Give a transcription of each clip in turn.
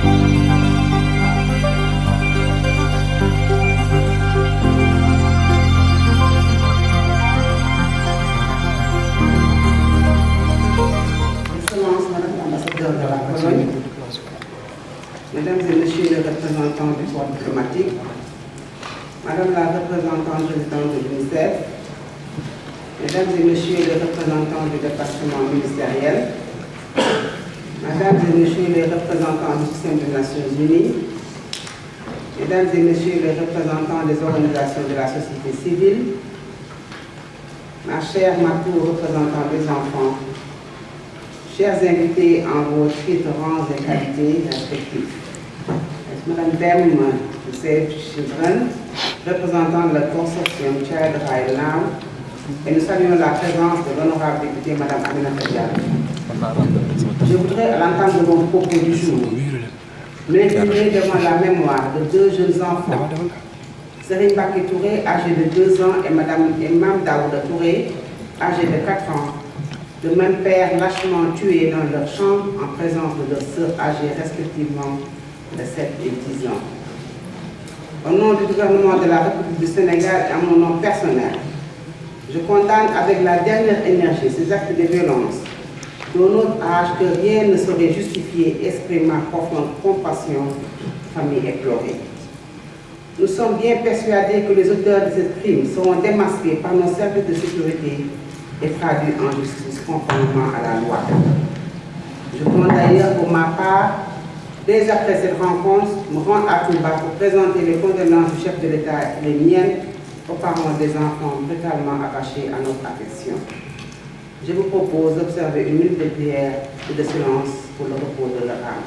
Mesdames et Messieurs les représentants du corps diplomatique, Madame la représentante résidente de l'UNICEF, Mesdames et Messieurs les représentants du département ministériel, Mesdames et Messieurs les représentants du système des Nations Unies, Mesdames et Messieurs les représentants des organisations de la société civile, ma chère Matou, représentant des enfants, chers invités en vos titres, rangs et qualités respectifs, Madame Dem, de Save Children, représentant le consortium Child Right Now, et nous saluons la présence de l'honorable député Madame Aminata Diallo. Je voudrais, à l'entame de mon propos du jour, m'incliner devant la mémoire de deux jeunes enfants, Serine Baki Touré, âgé de 2 ans, et Madame Imam Daouda Touré, âgé de 4 ans, de même père lâchement tués dans leur chambre en présence de leurs sœurs âgées respectivement de 7 et 10 ans. Au nom du gouvernement de la République du Sénégal et à mon nom personnel, je condamne avec la dernière énergie ces actes de violence dont notre âge que rien ne saurait justifier, exprime ma profonde compassion, famille éplorée. Nous sommes bien persuadés que les auteurs de ces crimes seront démasqués par nos services de sécurité et traduits en justice conformément à la loi. Je compte d'ailleurs pour ma part, dès après cette rencontre, me rendre à Touba pour présenter les condoléances du chef de l'État et les miennes aux parents des enfants brutalement attachés à notre affection. Je vous propose d'observer une minute de prière et de silence pour le repos de leur âme.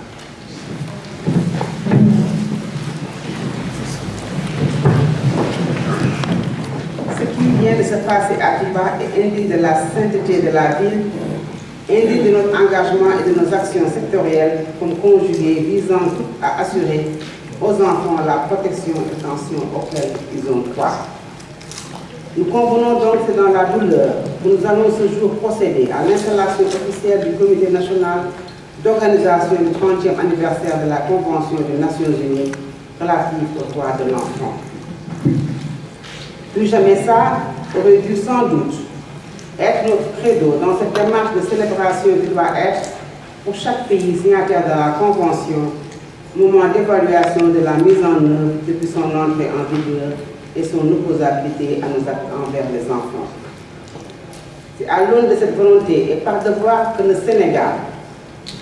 Ce qui vient de se passer à Touba est indigne de la sainteté de la ville, indigne de notre engagement et de nos actions sectorielles comme conjuguées visant à assurer aux enfants la protection et l'attention auxquelles ils ont droit. Nous convenons donc que dans la douleur que nous allons ce jour procéder à l'installation officielle du Comité national d'organisation du 30e anniversaire de la Convention des Nations Unies relative aux droits de l'enfant. Plus jamais ça aurait dû sans doute être notre credo dans cette démarche de célébration qui doit être, pour chaque pays signataire de la Convention, moment d'évaluation de la mise en œuvre depuis son entrée en vigueur et son opposabilité à nos actes envers les enfants. C'est à l'aune de cette volonté et par devoir que le Sénégal,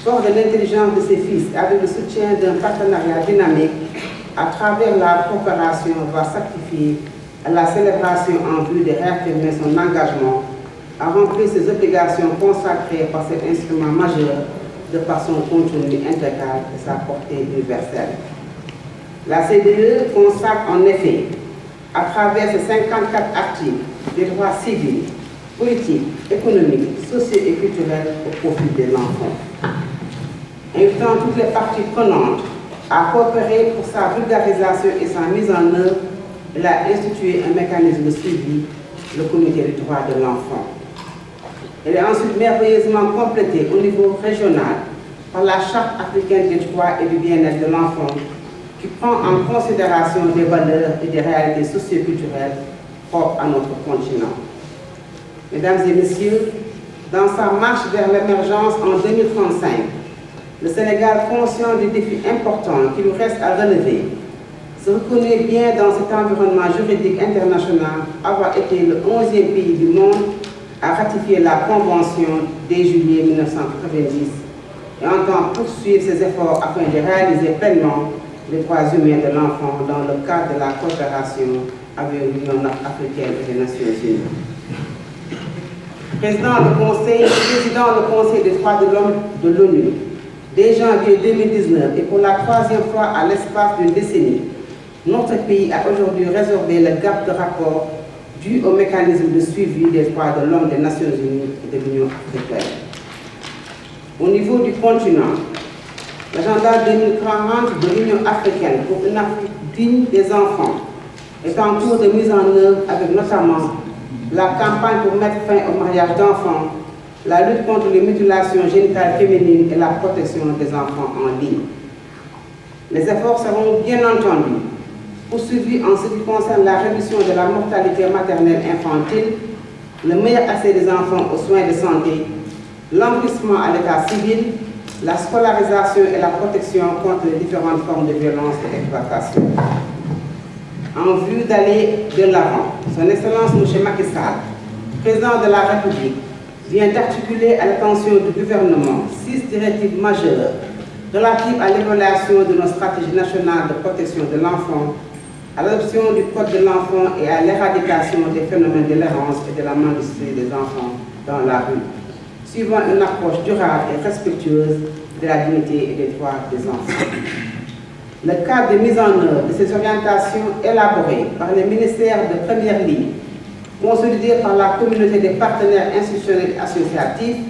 fort de l'intelligence de ses fils, avec le soutien d'un partenariat dynamique, à travers la coopération, va sacrifier à la célébration en vue de réaffirmer son engagement à remplir ses obligations consacrées par cet instrument majeur de par son contenu intégral et sa portée universelle. La CDE consacre en effet, à travers ses 54 articles, des droits civils, politiques, économiques, sociaux et culturels au profit de l'enfant. Invitant toutes les parties prenantes à coopérer pour sa vulgarisation et sa mise en œuvre, elle a institué un mécanisme de suivi, le Comité des droits de l'enfant. Elle est ensuite merveilleusement complétée au niveau régional par la Charte africaine des droits et du bien-être de l'enfant, qui prend en considération des valeurs et des réalités socio-culturelles propres à notre continent. Mesdames et Messieurs, dans sa marche vers l'émergence en 2035, le Sénégal, conscient des défis importants qui nous restent à relever, se reconnaît bien dans cet environnement juridique international avoir été le 11e pays du monde à ratifier la Convention dès juillet 1990 et entend poursuivre ses efforts afin de réaliser pleinement les droits humains de l'enfant dans le cadre de la coopération avec l'Union africaine et les Nations Unies. Président du Conseil des droits de l'homme de l'ONU, dès janvier 2019 et pour la 3e fois à l'espace d'une décennie, notre pays a aujourd'hui résorbé le gap de rapport dû au mécanisme de suivi des droits de l'homme des Nations Unies et de l'Union africaine. Au niveau du continent, l'agenda 2040 de l'Union africaine pour une Afrique digne des enfants est en cours de mise en œuvre avec notamment la campagne pour mettre fin au mariage d'enfants, la lutte contre les mutilations génitales féminines et la protection des enfants en ligne. Les efforts seront bien entendu poursuivis en ce qui concerne la réduction de la mortalité maternelle infantile, le meilleur accès des enfants aux soins de santé, l'enrichissement à l'état civil, la scolarisation et la protection contre les différentes formes de violence et d'exploitation. En vue d'aller de l'avant, Son Excellence M. Macky Sall, Président de la République, vient d'articuler à l'attention du gouvernement 6 directives majeures relatives à l'évaluation de nos stratégies nationales de protection de l'enfant, à l'adoption du Code de l'enfant et à l'éradication des phénomènes de l'errance et de la mendicité des enfants dans la rue, suivant une approche durable et respectueuse de la dignité et des droits des enfants. Le cadre de mise en œuvre de ces orientations élaborées par les ministères de première ligne, consolidées par la communauté des partenaires institutionnels et associatifs,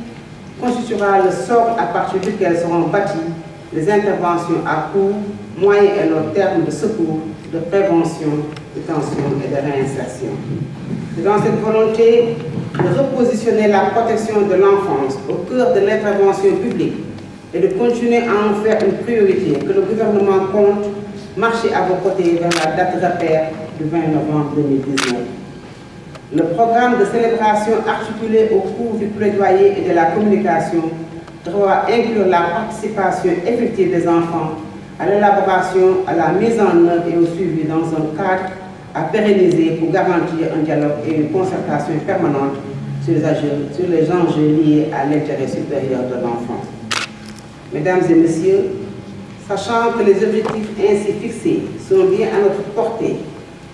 constituera le socle à partir duquel seront bâties les interventions à court, moyen et long terme de secours, de prévention, de tension et de réinsertion. C'est dans cette volonté de repositionner la protection de l'enfance au cœur de l'intervention publique et de continuer à en faire une priorité que le gouvernement compte marcher à vos côtés vers la date repère du 20 novembre 2019. Le programme de célébration articulé au cours du plaidoyer et de la communication doit inclure la participation effective des enfants à l'élaboration, à la mise en œuvre et au suivi dans un cadre à pérenniser pour garantir un dialogue et une concertation permanente sur les enjeux liés à l'intérêt supérieur de l'enfant. Mesdames et messieurs, sachant que les objectifs ainsi fixés sont bien à notre portée,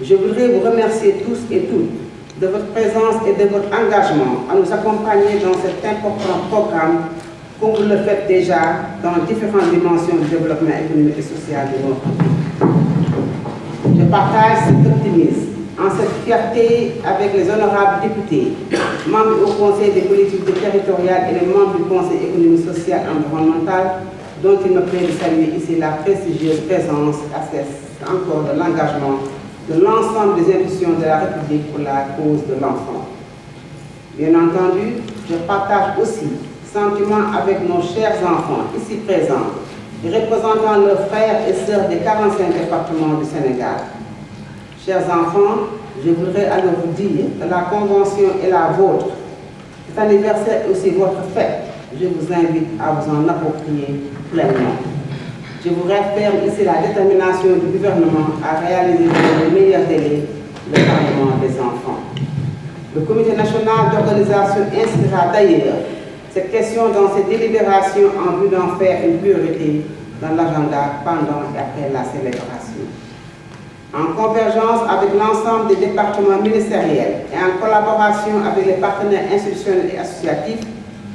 je voudrais vous remercier tous et toutes de votre présence et de votre engagement à nous accompagner dans cet important programme, comme vous le faites déjà dans différentes dimensions du développement économique et social de notre pays. Je partage cet optimisme en cette fierté avec les honorables députés, membres au Conseil des collectivités territoriales et les membres du Conseil économique, social et environnemental, dont il me plaît de saluer ici la prestigieuse présence, atteste encore de l'engagement de l'ensemble des institutions de la République pour la cause de l'enfant. Bien entendu, je partage aussi sentiment avec nos chers enfants ici présents et représentant leurs frères et sœurs des 45 départements du Sénégal. Chers enfants, je voudrais alors vous dire que la Convention est la vôtre. Cet anniversaire est aussi votre fête. Je vous invite à vous en approprier pleinement. Je vous réaffirme ici la détermination du gouvernement à réaliser dans les meilleurs délais le Parlement des enfants. Le Comité national d'organisation inscrira d'ailleurs cette question dans ses délibérations en vue d'en faire une priorité dans l'agenda pendant et après la célébration. En convergence avec l'ensemble des départements ministériels et en collaboration avec les partenaires institutionnels et associatifs,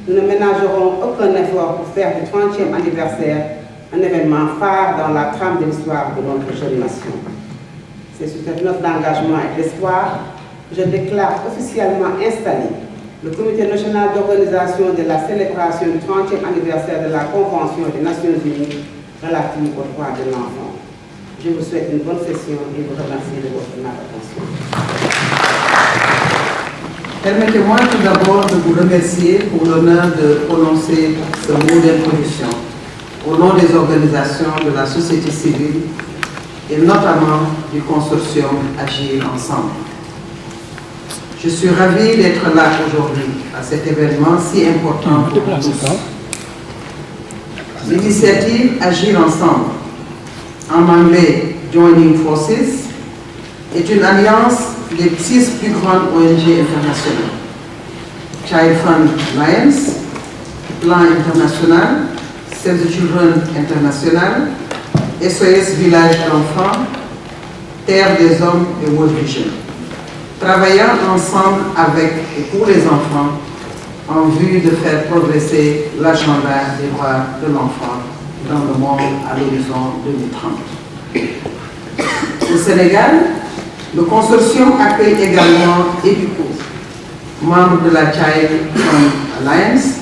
nous ne ménagerons aucun effort pour faire du 30e anniversaire un événement phare dans la trame de l'histoire de notre jeune nation. C'est sur cette note d'engagement et d'espoir que je déclare officiellement installé le Comité national d'organisation de la célébration du 30e anniversaire de la Convention des Nations Unies relative aux droits de l'enfant. Je vous souhaite une bonne session et vous remercie de votre attention. Permettez-moi tout d'abord de vous remercier pour l'honneur de prononcer ce mot d'introduction au nom des organisations de la société civile et notamment du consortium Agir Ensemble. Je suis ravie d'être là aujourd'hui à cet événement si important pour nous tous. L'initiative Agir Ensemble, en anglais Joining Forces, est une alliance des 6 plus grandes ONG internationales. Child Fund Alliance, Plan International, Save the Children International, SOS Village d'Enfants, Terre des Hommes et World Vision, travaillant ensemble avec et pour les enfants en vue de faire progresser l'agenda des droits de l'enfant dans le monde à l'horizon 2030. Au Sénégal, le consortium accueille également EDUCO, membre de la Child Fund Alliance,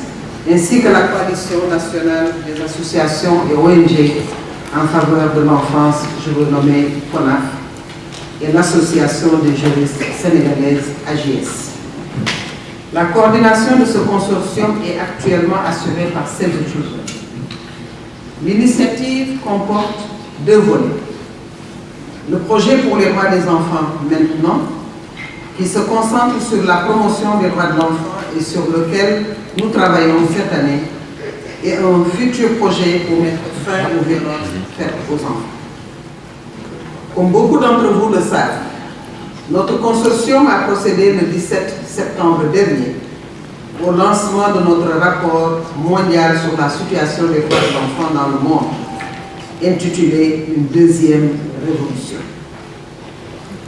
ainsi que la Coalition nationale des associations et ONG en faveur de l'enfance, je veux nommer CONAF, et l'Association des juristes sénégalaises AGS. La coordination de ce consortium est actuellement assurée par Save the Children. L'initiative comporte deux volets. Le projet pour les droits des enfants maintenant, qui se concentre sur la promotion des droits de l'enfant et sur lequel nous travaillons cette année, et un futur projet pour mettre fin aux violences faites aux enfants. Comme beaucoup d'entre vous le savent, notre consortium a procédé le 17 septembre dernier au lancement de notre rapport mondial sur la situation des droits de l'enfant dans le monde, intitulé « Une deuxième révolution ».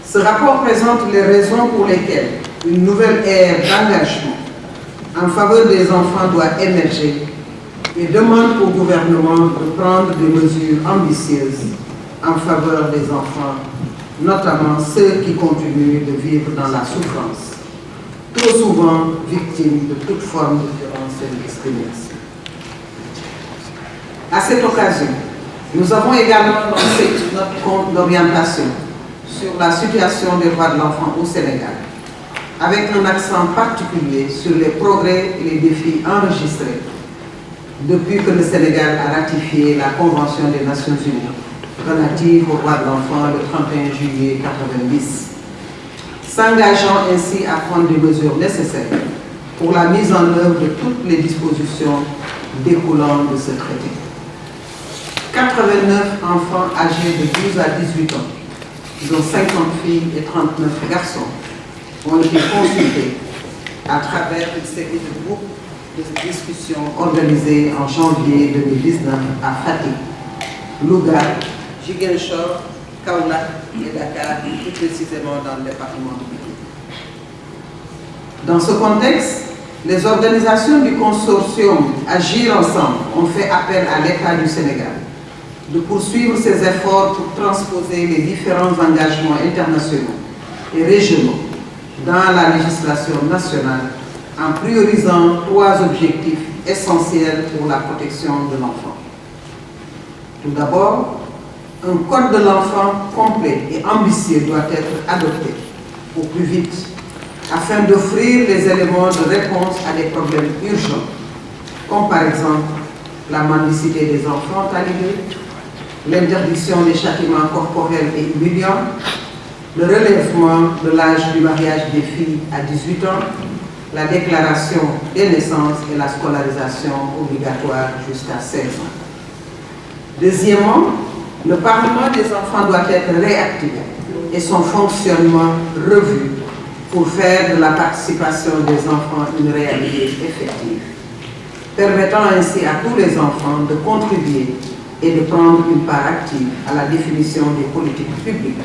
Ce rapport présente les raisons pour lesquelles une nouvelle ère d'engagement en faveur des enfants doit émerger et demande au gouvernement de prendre des mesures ambitieuses en faveur des enfants, notamment ceux qui continuent de vivre dans la souffrance, trop souvent victimes de toute forme de violence et de discrimination. À cette occasion, nous avons également lancé notre compte d'orientation sur la situation des droits de l'enfant au Sénégal, avec un accent particulier sur les progrès et les défis enregistrés depuis que le Sénégal a ratifié la Convention des Nations Unies relative aux droits de l'enfant le 31 juillet 1990, s'engageant ainsi à prendre des mesures nécessaires pour la mise en œuvre de toutes les dispositions découlant de ce traité. 89 enfants âgés de 12 à 18 ans, dont 50 filles et 39 garçons, ont été consultés à travers une série de groupes de discussions organisés en janvier 2019 à Fatick, Louga, Ziguinchor, Kaolack et Dakar, plus précisément dans le département de Pikine. Dans ce contexte, les organisations du consortium Agir Ensemble ont fait appel à l'État du Sénégal de poursuivre ses efforts pour transposer les différents engagements internationaux et régionaux dans la législation nationale en priorisant 3 objectifs essentiels pour la protection de l'enfant. Tout d'abord, un code de l'enfant complet et ambitieux doit être adopté au plus vite afin d'offrir les éléments de réponse à des problèmes urgents, comme par exemple la mendicité des enfants talibés, l'interdiction des châtiments corporels et humiliants, le relèvement de l'âge du mariage des filles à 18 ans, la déclaration des naissances et la scolarisation obligatoire jusqu'à 16 ans. Deuxièmement, le Parlement des enfants doit être réactivé et son fonctionnement revu pour faire de la participation des enfants une réalité effective, permettant ainsi à tous les enfants de contribuer et de prendre une part active à la définition des politiques publiques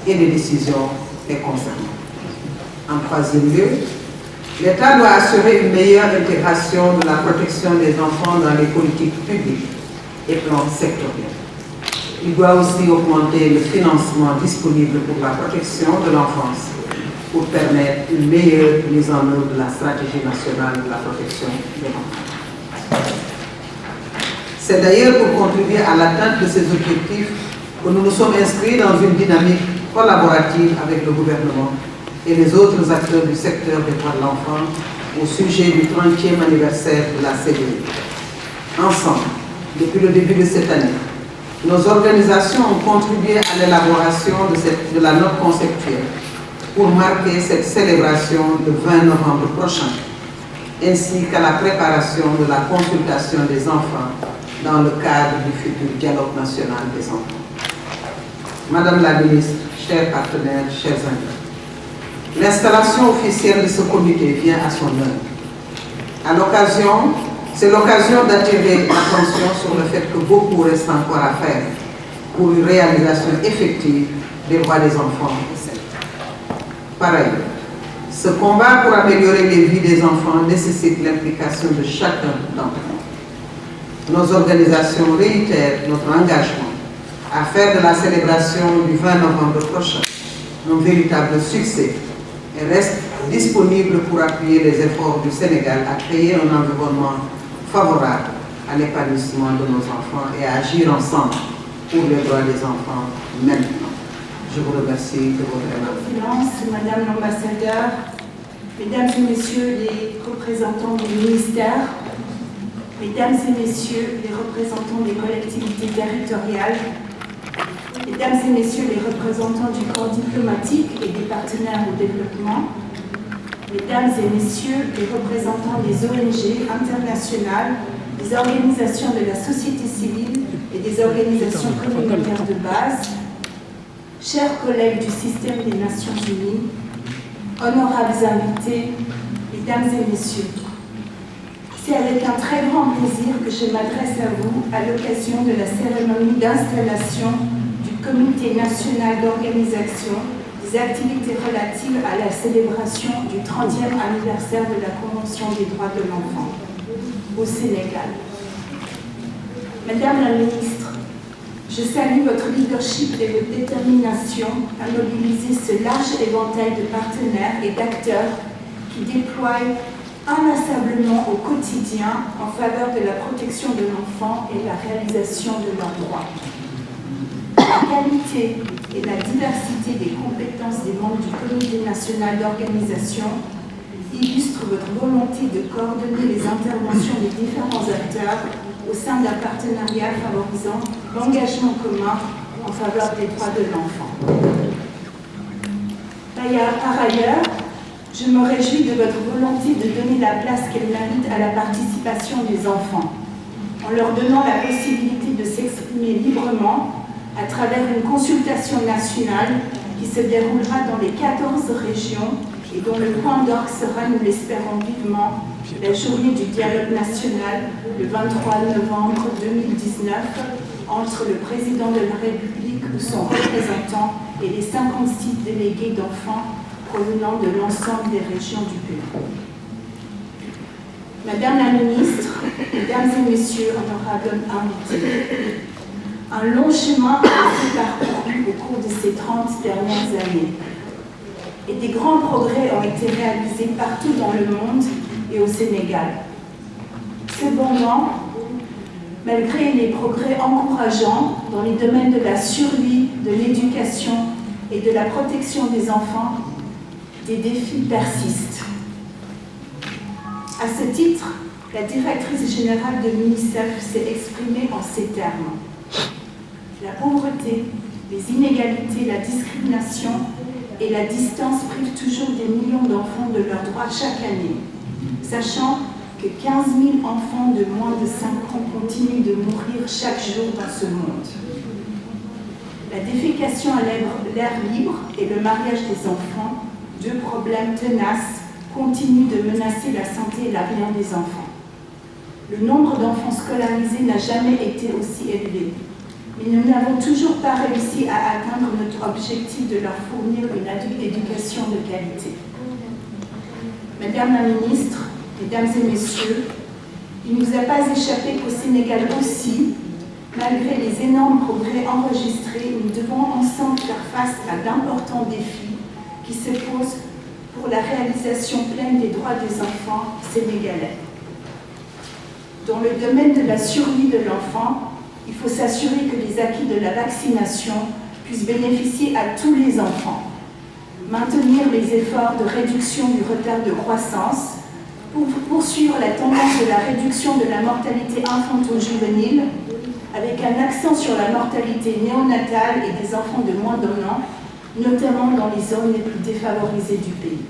et des décisions les concernant. En troisième lieu, l'État doit assurer une meilleure intégration de la protection des enfants dans les politiques publiques et plans sectoriels. Il doit aussi augmenter le financement disponible pour la protection de l'enfance pour permettre une meilleure mise en œuvre de la stratégie nationale de la protection de l'enfant. C'est d'ailleurs pour contribuer à l'atteinte de ces objectifs que nous nous sommes inscrits dans une dynamique collaborative avec le gouvernement et les autres acteurs du secteur des droits de l'enfant au sujet du 30e anniversaire de la CEDEAO. Ensemble, depuis le début de cette année, nos organisations ont contribué à l'élaboration de la note conceptuelle pour marquer cette célébration le 20 novembre prochain, ainsi qu'à la préparation de la consultation des enfants dans le cadre du futur dialogue national des enfants. Madame la ministre, chers partenaires, chers amis, l'installation officielle de ce comité vient à son heure. C'est l'occasion d'attirer l'attention sur le fait que beaucoup reste encore à faire pour une réalisation effective des droits des enfants au Sénégal. Par ailleurs, ce combat pour améliorer les vies des enfants nécessite l'implication de chacun d'entre nous. Nos organisations réitèrent notre engagement à faire de la célébration du 20 novembre prochain un véritable succès et restent disponibles pour appuyer les efforts du Sénégal à créer un environnement favorable à l'épanouissement de nos enfants et à agir ensemble pour les droits des enfants maintenant. Je vous remercie de votre attention. Madame l'ambassadeur, Mesdames et Messieurs les représentants des ministères, Mesdames et Messieurs les représentants des collectivités territoriales, Mesdames et Messieurs les représentants du corps diplomatique et des partenaires au développement, Mesdames et Messieurs les représentants des ONG internationales, des organisations de la société civile et des organisations communautaires de base, chers collègues du système des Nations Unies, honorables invités, Mesdames et Messieurs, c'est avec un très grand plaisir que je m'adresse à vous à l'occasion de la cérémonie d'installation du Comité national d'organisation des activités relatives à la célébration du 30e anniversaire de la Convention des droits de l'enfant au Sénégal. Madame la Ministre, je salue votre leadership et votre détermination à mobiliser ce large éventail de partenaires et d'acteurs qui déploient inlassablement au quotidien en faveur de la protection de l'enfant et la réalisation de leurs droits. La qualité et la diversité des compétences des membres du Comité national d'organisation illustrent votre volonté de coordonner les interventions des différents acteurs au sein d'un partenariat favorisant l'engagement commun en faveur des droits de l'enfant. Par ailleurs, je me réjouis de votre volonté de donner la place qu'elle mérite à la participation des enfants, en leur donnant la possibilité de s'exprimer librement à travers une consultation nationale qui se déroulera dans les 14 régions et dont le point d'orgue sera, nous l'espérons vivement, la journée du dialogue national le 23 novembre 2019 entre le président de la République ou son représentant et les 56 délégués d'enfants provenant de l'ensemble des régions du pays. Madame la Ministre, Mesdames et Messieurs, honorables invités, un long chemin a été parcouru au cours de ces 30 dernières années et des grands progrès ont été réalisés partout dans le monde et au Sénégal. Cependant, malgré les progrès encourageants dans les domaines de la survie, de l'éducation et de la protection des enfants, des défis persistent. À ce titre, la directrice générale de l'UNICEF s'est exprimée en ces termes. La pauvreté, les inégalités, la discrimination et la distance privent toujours des millions d'enfants de leurs droits chaque année, sachant que 15 000 enfants de moins de 5 ans continuent de mourir chaque jour dans ce monde. La défécation à l'air libre et le mariage des enfants, deux problèmes tenaces, continuent de menacer la santé et l'avenir des enfants. Le nombre d'enfants scolarisés n'a jamais été aussi élevé, mais nous n'avons toujours pas réussi à atteindre notre objectif de leur fournir une éducation de qualité. Madame la Ministre, Mesdames et Messieurs, il ne nous a pas échappé qu'au Sénégal aussi, malgré les énormes progrès enregistrés, nous devons ensemble faire face à d'importants défis qui se posent pour la réalisation pleine des droits des enfants sénégalais. Dans le domaine de la survie de l'enfant, il faut s'assurer que les acquis de la vaccination puissent bénéficier à tous les enfants, maintenir les efforts de réduction du retard de croissance, pour poursuivre la tendance de la réduction de la mortalité infanto-juvénile, avec un accent sur la mortalité néonatale et des enfants de moins d'1 an, notamment dans les zones les plus défavorisées du pays.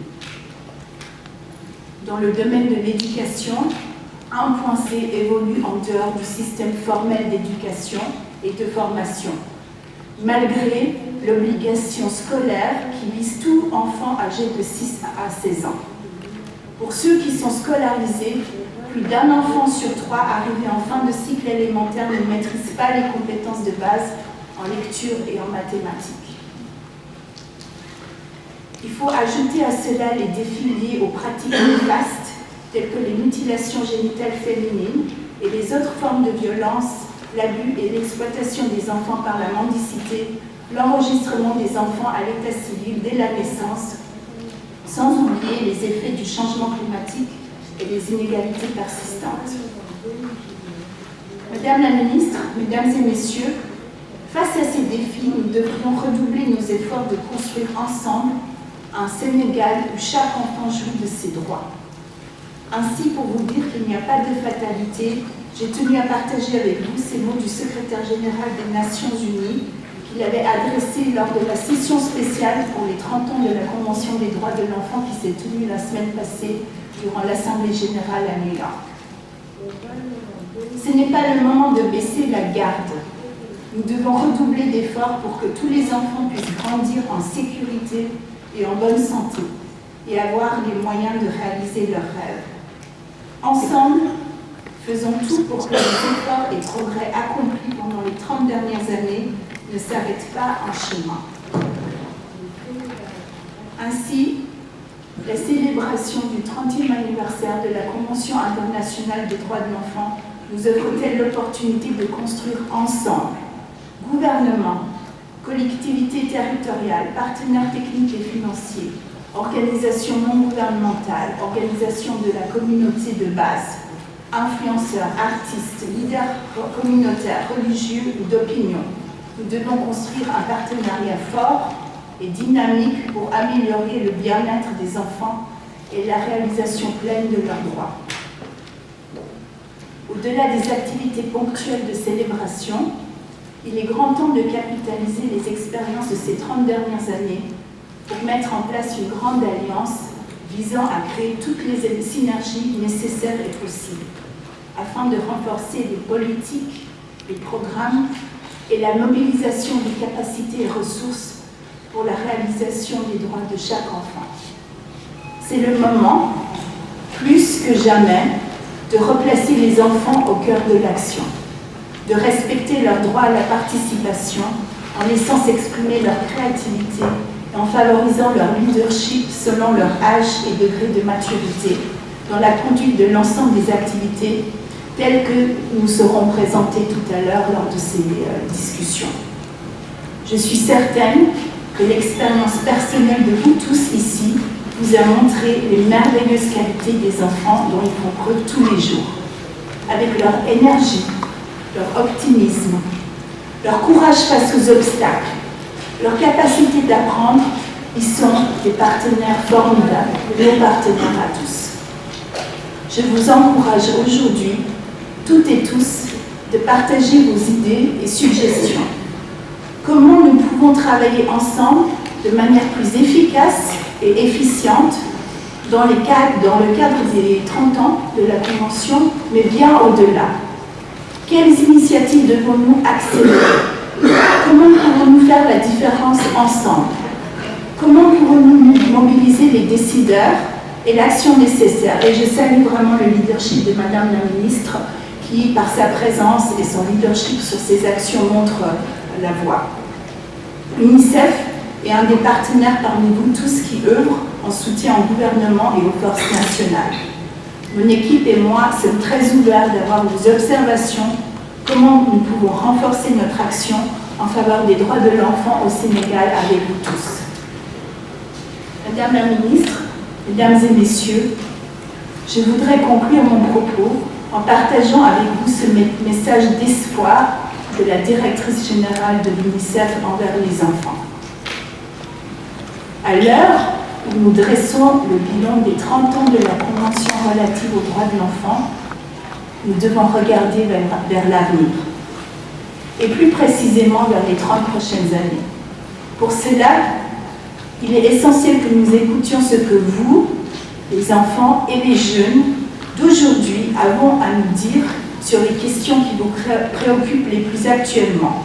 Dans le domaine de l'éducation, un point C évolue en dehors du système formel d'éducation et de formation, malgré l'obligation scolaire qui vise tout enfant âgé de 6 à 16 ans. Pour ceux qui sont scolarisés, plus d'un enfant sur 3 arrivé en fin de cycle élémentaire ne maîtrise pas les compétences de base en lecture et en mathématiques. Il faut ajouter à cela les défis liés aux pratiques néfastes, telles que les mutilations génitales féminines et les autres formes de violence, l'abus et l'exploitation des enfants par la mendicité, l'enregistrement des enfants à l'état civil dès la naissance, sans oublier les effets du changement climatique et les inégalités persistantes. Madame la Ministre, Mesdames et Messieurs, face à ces défis, nous devrions redoubler nos efforts de construire ensemble un Sénégal où chaque enfant jouit de ses droits. Ainsi, pour vous dire qu'il n'y a pas de fatalité, j'ai tenu à partager avec vous ces mots du secrétaire général des Nations Unies qui qu'il avait adressé lors de la session spéciale pour les 30 ans de la Convention des droits de l'enfant qui s'est tenue la semaine passée durant l'Assemblée générale à New York. Ce n'est pas le moment de baisser la garde. Nous devons redoubler d'efforts pour que tous les enfants puissent grandir en sécurité et en bonne santé et avoir les moyens de réaliser leurs rêves. Ensemble, faisons tout pour que les efforts et progrès accomplis pendant les 30 dernières années ne s'arrêtent pas en chemin. Ainsi, la célébration du 30e anniversaire de la Convention internationale des droits de l'enfant nous offre-t-elle l'opportunité de construire ensemble, gouvernement, collectivités territoriales, partenaires techniques et financiers, organisations non gouvernementales, organisations de la communauté de base, influenceurs, artistes, leaders communautaires, religieux ou d'opinion. Nous devons construire un partenariat fort et dynamique pour améliorer le bien-être des enfants et la réalisation pleine de leurs droits. Au-delà des activités ponctuelles de célébration, il est grand temps de capitaliser les expériences de ces 30 dernières années pour mettre en place une grande alliance visant à créer toutes les synergies nécessaires et possibles, afin de renforcer les politiques, les programmes et la mobilisation des capacités et ressources pour la réalisation des droits de chaque enfant. C'est le moment, plus que jamais, de replacer les enfants au cœur de l'action, de respecter leur droit à la participation en laissant s'exprimer leur créativité et en favorisant leur leadership selon leur âge et degré de maturité dans la conduite de l'ensemble des activités telles que nous serons présentées tout à l'heure lors de ces discussions. Je suis certaine que l'expérience personnelle de vous tous ici vous a montré les merveilleuses qualités des enfants dont ils font preuve tous les jours, avec leur énergie, leur optimisme, leur courage face aux obstacles, leur capacité d'apprendre. Ils sont des partenaires formidables, nos partenaires à tous. Je vous encourage aujourd'hui, toutes et tous, de partager vos idées et suggestions. Comment nous pouvons travailler ensemble de manière plus efficace et efficiente dans le cadre des 30 ans de la Convention, mais bien au-delà. Quelles initiatives devons-nous accélérer? Comment pouvons-nous faire la différence ensemble? Comment pourrons-nous mobiliser les décideurs et l'action nécessaire? Et je salue vraiment le leadership de Madame la Ministre qui, par sa présence et son leadership sur ces actions, montre la voie. L'UNICEF est un des partenaires parmi vous tous qui œuvrent en soutien au gouvernement et aux forces nationales. Mon équipe et moi sommes très ouverts d'avoir vos observations, comment nous pouvons renforcer notre action en faveur des droits de l'enfant au Sénégal avec vous tous. Madame la Ministre, Mesdames et Messieurs, je voudrais conclure mon propos en partageant avec vous ce message d'espoir de la directrice générale de l'UNICEF envers les enfants. À l'heure où nous dressons le bilan des 30 ans de la Convention relative aux droits de l'enfant, nous devons regarder vers l'avenir, et plus précisément vers les 30 prochaines années. Pour cela, il est essentiel que nous écoutions ce que vous, les enfants et les jeunes d'aujourd'hui, avons à nous dire sur les questions qui vous préoccupent les plus actuellement,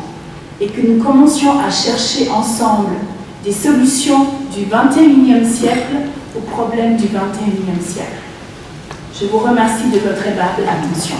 et que nous commencions à chercher ensemble des solutions du XXIe siècle aux problèmes du XXIe siècle. Je vous remercie de votre aimable attention.